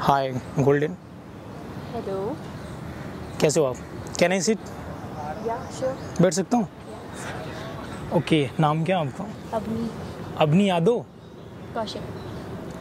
हाय golden, hello. कैसे हो आप? Can I sit? या श्योर। बैठ सकता हूँ? ओके, नाम क्या है आपका? अबनी। अबनी यादव? कौशिक।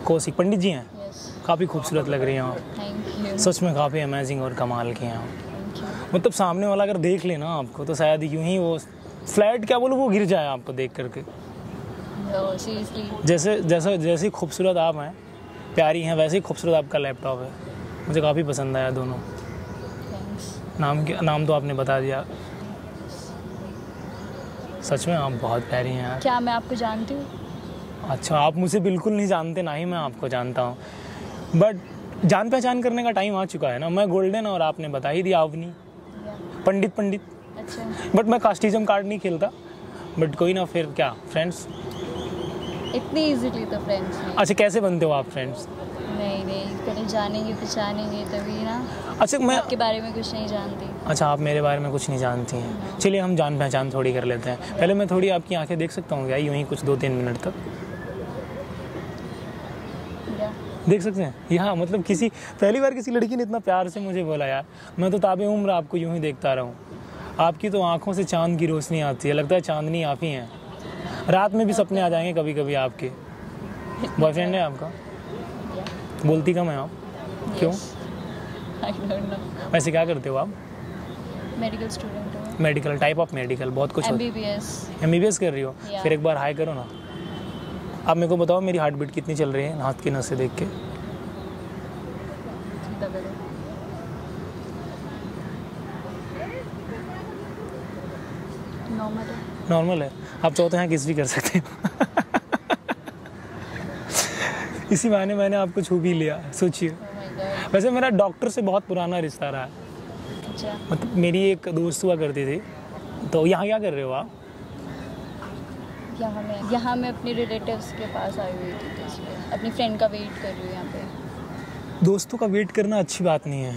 कौशिक पंडित जी हैं? यस। काफ़ी खूबसूरत लग रही हैं आप। Thank you. सच में काफ़ी अमेजिंग और कमाल की हैं आप। Thank you. मतलब सामने वाला अगर देख ले ना आपको तो शायद यूं ही वो फ्लैट क्या बोलूँ वो गिर जाए आपको देख करके। सीरियसली। जैसे खूबसूरत आप हैं, प्यारी हैं, वैसे ही खूबसूरत आपका लैपटॉप है। मुझे काफ़ी पसंद आया दोनों। थैंक्स। नाम तो आपने बता दिया। सच में आप बहुत प्यारी हैं यार। क्या मैं आपको जानती हूँ? अच्छा, आप मुझे बिल्कुल नहीं जानते, ना ही मैं आपको जानता हूँ, बट जान पहचान करने का टाइम आ चुका है ना। मैं गोल्डन और आपने बता ही दिया अवनी। या। पंडित। अच्छा। बट मैं कास्टिज्म कार्ड नहीं खेलता, बट कोई ना, फिर क्या फ्रेंड्स। इतनी इजीली तो फ्रेंड्स नहीं। अच्छा, कैसे बनते हो आप फ्रेंड्स? नहीं, पहले जानेंगे पहचानेंगे तभी ना। अच्छा मैं आपके बारे में कुछ नहीं जानती। अच्छा, आप मेरे बारे में कुछ नहीं जानती हैं। चलिए हम जान पहचान थोड़ी कर लेते हैं। पहले मैं थोड़ी आपकी आंखें देख सकता हूँ क्या, यूँ ही कुछ 2-3 मिनट तक या। देख सकते हैं? यहाँ मतलब पहली बार किसी लड़की ने इतना प्यार से मुझे बोला यार। मैं तो ताबे उम्र आपको यूँ ही देखता रहूँ। आपकी तो आंखों से चांद की रोशनी आती है, लगता है चांदनी आप ही हैं। रात में भी सपने आ जाएंगे कभी कभी आपके। बॉयफ्रेंड है आपका? बोलती कम है आप, क्यों? I don't know. वैसे क्या करते हो आप? मेडिकल स्टूडेंट हूँ। मेडिकल, टाइप ऑफ मेडिकल बहुत कुछ होता है। MBBS। कर रही हो? Yeah. फिर एक बार हाई करो ना। आप मेरे को बताओ मेरी हार्ट बीट कितनी चल रही है हाथ की नस से देख के। नॉर्मल है? आप चाहो तो यहाँ किस भी कर सकते हो। इसी बहाने मैंने आपको छू भी लिया, सोचिए। वैसे मेरा डॉक्टर से बहुत पुराना रिश्ता रहा है। अच्छा। मतलब मेरी एक दोस्त हुआ करती थी। तो यहाँ क्या कर रहे हो आप? यहाँ मैं अपने रिलेटिव्स के पास आई हुई थी, तो इसलिए अपनी फ्रेंड का वेट कर रही हूँ यहाँ पे। दोस्तों का वेट करना अच्छी बात नहीं है।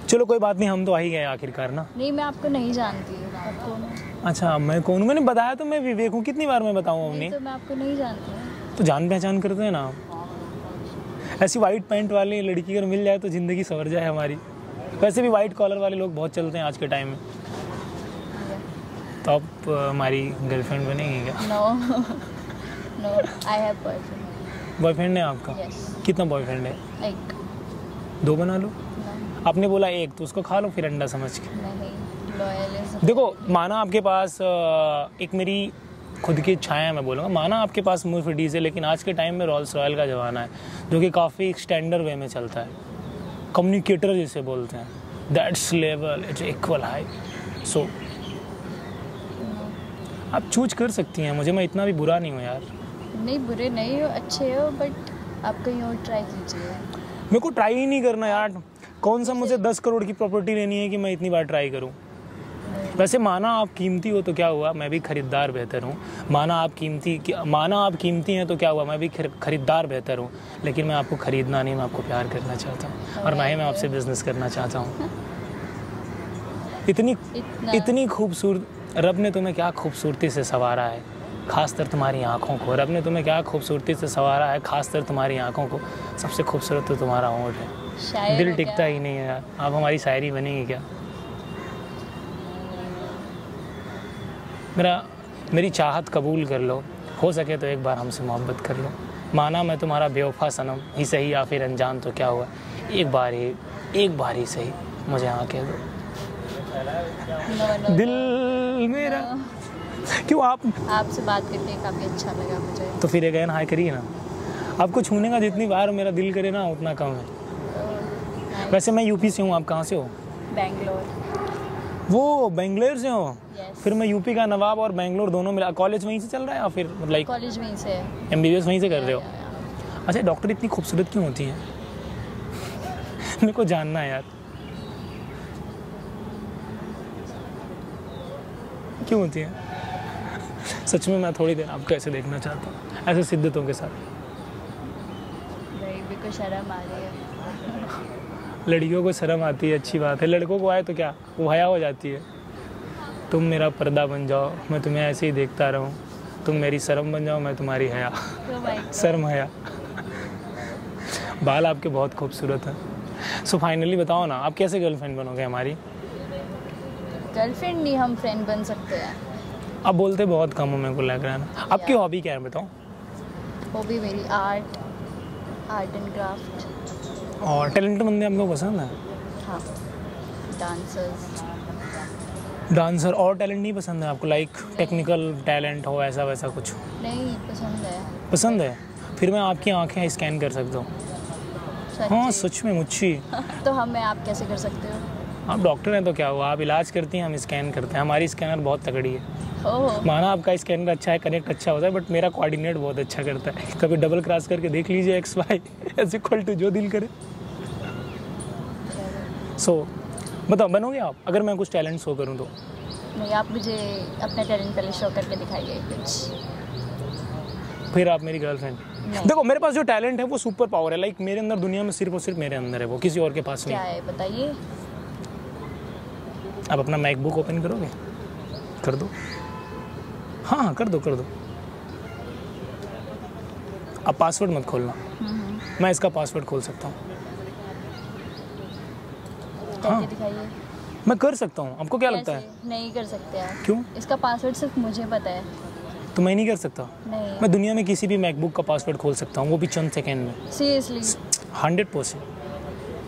चलो कोई बात नहीं, हम तो आ ही गए आखिरकार ना। नहीं, मैं आपको नहीं जानती। आप कौन हो? अच्छा, मैं कौन हूँ? मैंने बताया तो मैं विवेक हूँ। कितनी बार मैं बताऊँ अपनी? नहीं, तो मैं आपको नहीं जानती हूँ। तो जान पहचान करते हैं ना। ऐसी वाइट पैंट वाली लड़की अगर मिल जाए तो ज़िंदगी संवर जाए हमारी। वैसे भी वाइट कॉलर वाले लोग बहुत चलते हैं आज के टाइम में। तो आप हमारी गर्लफ्रेंड बनेंगी क्या? No, I have boyfriend. Boyfriend है आपका? यस। कितना बॉयफ्रेंड है? एक। 2 बना लो। No, आपने बोला एक, तो उसको खा लो फिर अंडा समझ के। नहीं, लॉयल। देखो, माना आपके पास एक मेरी खुद की इच्छाएं हैं, मैं बोलूँगा। माना आपके पास मर्सिडीज़ है, लेकिन आज के टाइम में रॉल्स रॉयल का ज़माना है, जो कि काफ़ी स्टैंडर्ड वे में चलता है। कम्युनिकेटर जिसे बोलते हैं, that's level it's equal high. So आप चूज कर सकती हैं मुझे, मैं इतना भी बुरा नहीं हूँ यार। नहीं, बुरे नहीं हो, अच्छे हो, बट आप कहीं और ट्राई कीजिए। मेरे को ट्राई ही नहीं करना यार। कौन सा मुझे 10 करोड़ की प्रॉपर्टी लेनी है कि मैं इतनी बार ट्राई करूँ? वैसे माना आप कीमती हो तो क्या हुआ, मैं भी खरीदार बेहतर हूँ। माना आप कीमती हैं तो क्या हुआ, मैं भी खरीदार बेहतर हूँ। लेकिन मैं आपको खरीदना नहीं, मैं आपको प्यार करना चाहता हूँ, और ना ही मैं आपसे बिजनेस करना चाहता हूँ। इतनी खूबसूरत रब ने तुम्हें क्या खूबसूरती से संवारा है, खासकर तुम्हारी आँखों को। रब ने तुम्हें क्या खूबसूरती से संवारा है, खासकर तुम्हारी आँखों को। सबसे खूबसूरत तो तुम्हारा होंठ है। दिल टिकता ही नहीं है यार। आप हमारी शायरी बनेंगी क्या? मेरी चाहत कबूल कर लो, हो सके तो एक बार हमसे मोहब्बत कर लो। माना मैं तुम्हारा बेवफा सनम ही सही, या फिर अनजान तो क्या हुआ, एक बार ही सही मुझे हाँ कह दो। No, दिल मेरा। क्यों? आपसे बात करके काफ़ी अच्छा लगा मुझे। तो फिर अगेन हाई करिए ना। आपको छूने का जितनी बार मेरा दिल करे ना उतना कम है। वैसे मैं यूपी से हूँ, आप कहाँ से हो? बेंगलोर। वो बेंगलोर से हो? Yes. फिर मैं यूपी का नवाब और बेंगलोर दोनों मिला। कॉलेज वहीं से चल रहा है या फिर लाइक कॉलेज वहीं से है। MBBS वहीं से कर रहे हो? अच्छा, डॉक्टर इतनी खूबसूरत क्यों होती हैं? मेरे को जानना है यार, क्यों होती हैं? सच में मैं थोड़ी देर आपको ऐसे देखना चाहता हूँ, ऐसे सिद्धतों के साथ। मेरे को शर्म आ रही है। लड़कियों को शर्म आती है, अच्छी बात है। लड़कों को आए तो क्या, वो हया हो जाती है। तुम मेरा पर्दा बन जाओ, मैं तुम्हें ऐसे ही देखता रहूं। तुम मेरी शर्म बन जाओ, मैं तुम्हारी हया। शर्म हया। बाल आपके बहुत खूबसूरत हैं। सो फाइनली बताओ ना, आप कैसे गर्लफ्रेंड बनोगे हमारी? गर्लफ्रेंड नहीं, हम फ्रेंड बन सकते हैं। आप बोलते बहुत कम हो, मेरे को लग रहा है ना। आपकी हॉबी क्या है बताओ? हॉबी मेरी आर्ट एंड क्राफ्ट। और टैलेंट बंदे आपको पसंद है? हाँ, डांसर्स। डांसर और टैलेंट नहीं पसंद है आपको? लाइक टेक्निकल टैलेंट हो ऐसा वैसा कुछ? नहीं पसंद है। पसंद है? फिर मैं आपकी आंखें स्कैन कर सकता हूँ। हाँ सच में मुझे। तो हमें आप कैसे कर सकते हो? आप डॉक्टर हैं तो क्या हुआ, आप इलाज करती हैं, हम स्कैन करते हैं। हमारी स्कैनर बहुत तगड़ी है। ओह, माना आपका स्कैनर अच्छा है, कनेक्ट अच्छा होता है, बट मेरा कोऑर्डिनेट बहुत अच्छा करता है। कभी डबल क्रॉस करके देख लीजिए XY इज इक्वल टू जो दिल करे। सो बताओ, बनोगे आप अगर मैं कुछ टैलेंट शो करूँ तो? नहीं, आप मुझे अपना टैलेंट पहले शो करके दिखाइए कुछ। फिर आप मेरी गर्लफ्रेंड? देखो मेरे पास जो टैलेंट है वो सुपर पावर है। लाइक मेरे अंदर दुनिया में सिर्फ और सिर्फ मेरे अंदर है, वो किसी और के पास नहीं। क्या है बताइए। आप अपना मैकबुक ओपन करोगे? कर दो। हाँ कर दो कर दो। अब पासवर्ड मत खोलना, मैं इसका पासवर्ड खोल सकता हूँ। करके दिखाइए। मैं कर सकता हूँ, आपको क्या लगता है? नहीं कर सकते आप। क्यों? इसका पासवर्ड सिर्फ मुझे पता है। तो मैं नहीं कर सकता? नहीं। मैं दुनिया में किसी भी मैकबुक का पासवर्ड खोल सकता हूँ, वो भी चंद सेकेंड में। सीरियसली? 100%।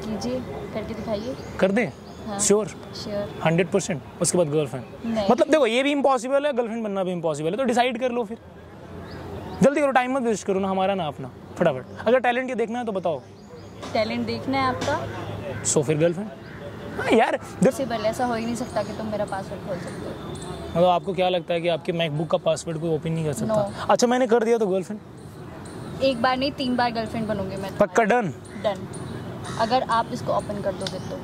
कीजिए, करके दिखाइए। कर दें? हाँ। श्योर? श्योर। 100%। उसके बाद गर्लफ्रेंड? नहीं। मतलब देखो ये भी इम्पॉसिबल है, गर्लफ्रेंड बनना भी इम्पॉसिबल है, तो डिसाइड कर लो फिर। जल्दी करो, टाइम मत वेस्ट करो ना हमारा ना अपना, फटाफट। अगर टैलेंट ये देखना है तो बताओ। टैलेंट देखना है आपका? सो फिर गर्लफ्रेंड। हाँ यार पॉसिबल, ऐसा हो ही नहीं सकता कि तुम मेरा पासवर्ड खोल सकते हो। मतलब आपको क्या लगता है कि आपके मैकबुक का पासवर्ड कोई ओपन नहीं कर सकता? No. अच्छा मैंने कर दिया तो गर्लफ्रेंड? एक बार नहीं, 3 बार गर्लफ्रेंड बनूंगी मैं। पक्का डन? डन, अगर आप इसको ओपन कर दोगे तो।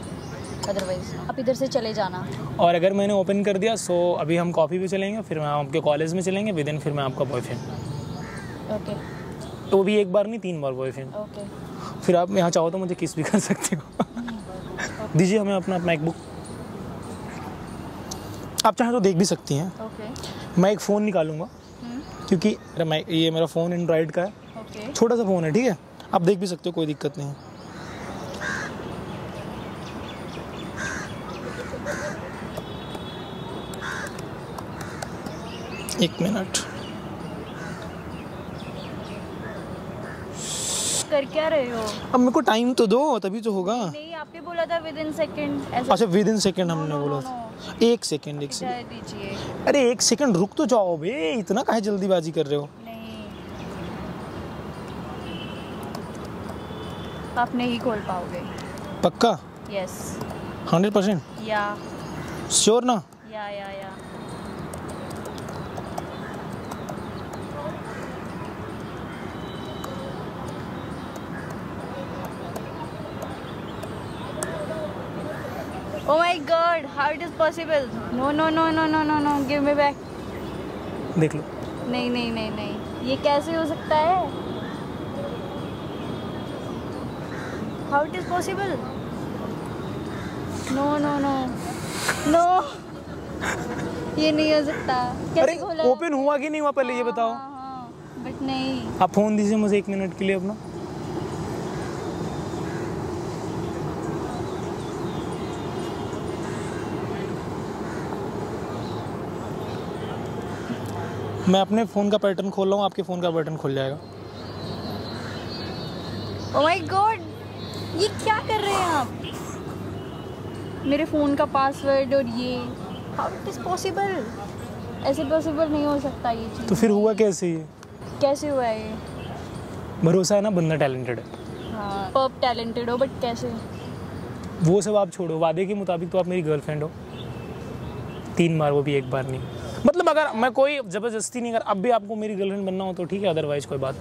अदरवाइज आप इधर से चले जाना। और अगर मैंने ओपन कर दिया, सो अभी हम कॉफ़ी पे चलेंगे, फिर मैं आपके कॉलेज में चलेंगे, विद इन फिर मैं आपका बॉयफ्रेंड। ओके। तो भी एक बार नहीं 3 बार बॉयफ्रेंड। ओके। फिर आप यहाँ चाहो तो मुझे किस भी कर सकते हो। दीजिए हमें अपना मैकबुक। आप चाहें तो देख भी सकती हैं। ओके। मैं एक फ़ोन निकालूंगा क्योंकि ये मेरा फ़ोन एंड्रॉयड का है। ओके। छोटा सा फ़ोन है, ठीक है? आप देख भी सकते हो, कोई दिक्कत नहीं है। एक मिनट। कर क्या रहे हो? अब मेरे को टाइम तो दो, तभी तो होगा। नहीं, आपने बोला था विद इन सेकंड। अच्छा विद इन सेकेंड हमने बोला था। एक सेकेंड दीजिए। अरे एक सेकेंड रुक तो जाओ बे, इतना काहे जल्दीबाजी कर रहे हो? नहीं, आप नहीं खोल पाओगे। पक्का? यस। 100%? या। श्योर ना? या। Oh my God! How it is possible? No! Give me back. देख लो। नहीं, ये कैसे हो सकता है? How it is possible? No! ये नहीं हो सकता। अरे ओपन हुआ कि नहीं हुआ पहले ये बताओ। हाँ, बट नहीं। आप फ़ोन दीजिए मुझे 1 मिनट के लिए अपना। मैं अपने फ़ोन का पैटर्न खोल रहा हूँ, आपके फ़ोन का पैटर्न खुल जाएगा। Oh my God! ये क्या कर रहे हैं आप? मेरे फ़ोन का पासवर्ड और ये How it is possible? ऐसे पॉसिबल नहीं हो सकता ये चीज़। तो फिर हुआ कैसे ये? कैसे हुआ ये? भरोसा है ना, बंदा टैलेंटेड है। हाँ, आप टैलेंटेड हो, बट कैसे? वो सब आप छोड़ो, वादे के मुताबिक तो आप मेरी गर्लफ्रेंड हो। 3 बार, वो भी एक बार नहीं। मतलब अगर मैं कोई ज़बरदस्ती नहीं कर, अब भी आपको मेरी गर्लफ्रेंड बनना हो तो ठीक है, अदरवाइज कोई बात।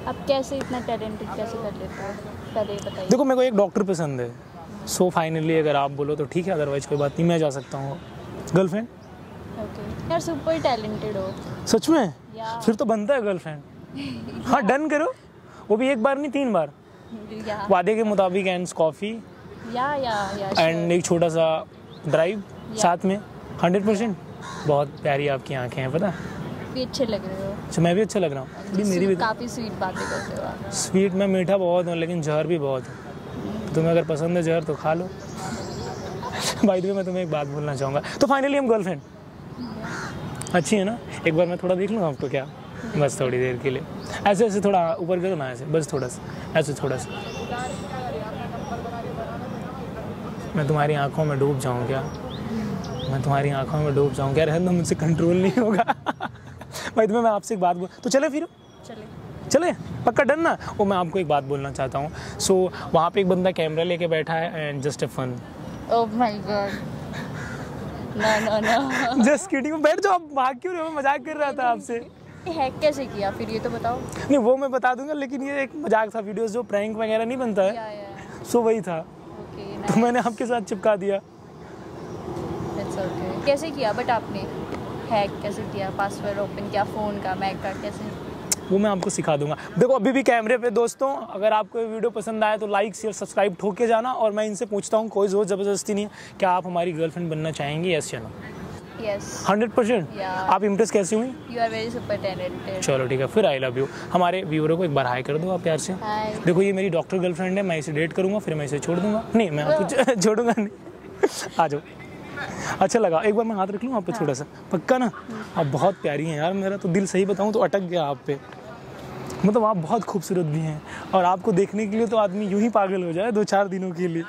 आप कैसे इतना टैलेंटेड कैसे कर लेते हो, पहले ये बताइए। देखो मेरे को एक डॉक्टर पसंद है, सो फाइनली अगर आप बोलो तो ठीक है, अदरवाइज कोई बात नहीं, मैं जा सकता हूँ। गर्लफ्रेंड? ओके। यार सुपर टैलेंटेड हो। सच में? या। फिर तो बनता है गर्लफ्रेंड। हाँ डन करो, वो भी एक बार नहीं 3 बार। या। वादे के मुताबिक एंड कॉफ़ी या एंड एक छोटा सा ड्राइव साथ में। 100%। बहुत प्यारी आपकी आंखें हैं, पता है? भी अच्छे लग रहे हो। अच्छा मैं भी अच्छा लग रहा हूँ? अभी मेरी भी काफ़ी स्वीट बातें करते हो आप। स्वीट, मैं मीठा बहुत हूँ लेकिन जहर भी बहुत हूँ। तुम्हें अगर पसंद है जहर तो खा लो। भाई मैं तुम्हें एक बात बोलना चाहूँगा, तो फाइनली हम गर्लफ्रेंड अच्छी है ना? एक बार मैं थोड़ा देख लूँ आपको क्या? बस थोड़ी देर के लिए ऐसे ऐसे थोड़ा ऊपर करो ना, ऐसे बस थोड़ा सा, ऐसे थोड़ा सा। मैं तुम्हारी आंखों में डूब जाऊँ क्या? मैं तुम्हारी आंखों में डूब जाऊँ क्या? रहने दो, मुझसे कंट्रोल नहीं होगा। भाई तुम्हें मैं आपसे एक बात तो चले फिर चले पक्का डन ना? वो मैं आपको एक बात बोलना चाहता हूँ। सो वहाँ पे एक बंदा कैमरा लेके बैठा है and just a fun. Oh my god, no just kidding. बैठ जाओ, आप भाग क्यों रहे हो? मैं मजाक कर रहा था आपसे। हैक कैसे किया फिर ये तो बताओ। नहीं वो मैं बता दूंगा, लेकिन ये एक मजाक था, वीडियोस जो प्रैंक वगैरह नहीं बनता है, सो वही था। तो मैंने आपके साथ चिपका दिया। It's okay. कैसे किया बट आपने हैक कैसे किया? पासवर्ड ओपन किया फ़ोन का, मैक का, कैसे? वो मैं आपको सिखा दूंगा। देखो अभी भी कैमरे पे दोस्तों, अगर आपको ये वीडियो पसंद आए तो लाइक शेयर सब्सक्राइब ठोक के जाना। और मैं इनसे पूछता हूँ, कोई ज़ोर ज़बरदस्ती नहीं है, क्या आप हमारी गर्लफ्रेंड बनना चाहेंगी? यस या नो? यस 100%। आप इम्प्रेस कैसी हुई? You are very super talented. चलो ठीक है, फिर आई लव यू। हमारे व्यूअरों को एक बार हाई कर दो आप प्यार से। हाय। देखो ये मेरी डॉक्टर गर्लफ्रेंड है, मैं इसे डेट करूँगा फिर मैं इसे छोड़ दूंगा। नहीं मैं आपको छोड़ूंगा नहीं। आ जाओ। अच्छा लगा, एक बार मैं हाथ रख लूँ आप पे थोड़ा सा? पक्का ना? आप बहुत प्यारी हैं यार, मेरा तो दिल सही बताऊँ तो अटक गया आप पे। मतलब आप बहुत खूबसूरत भी हैं और आपको देखने के लिए तो आदमी यूं ही पागल हो जाए 2-4 दिनों के लिए।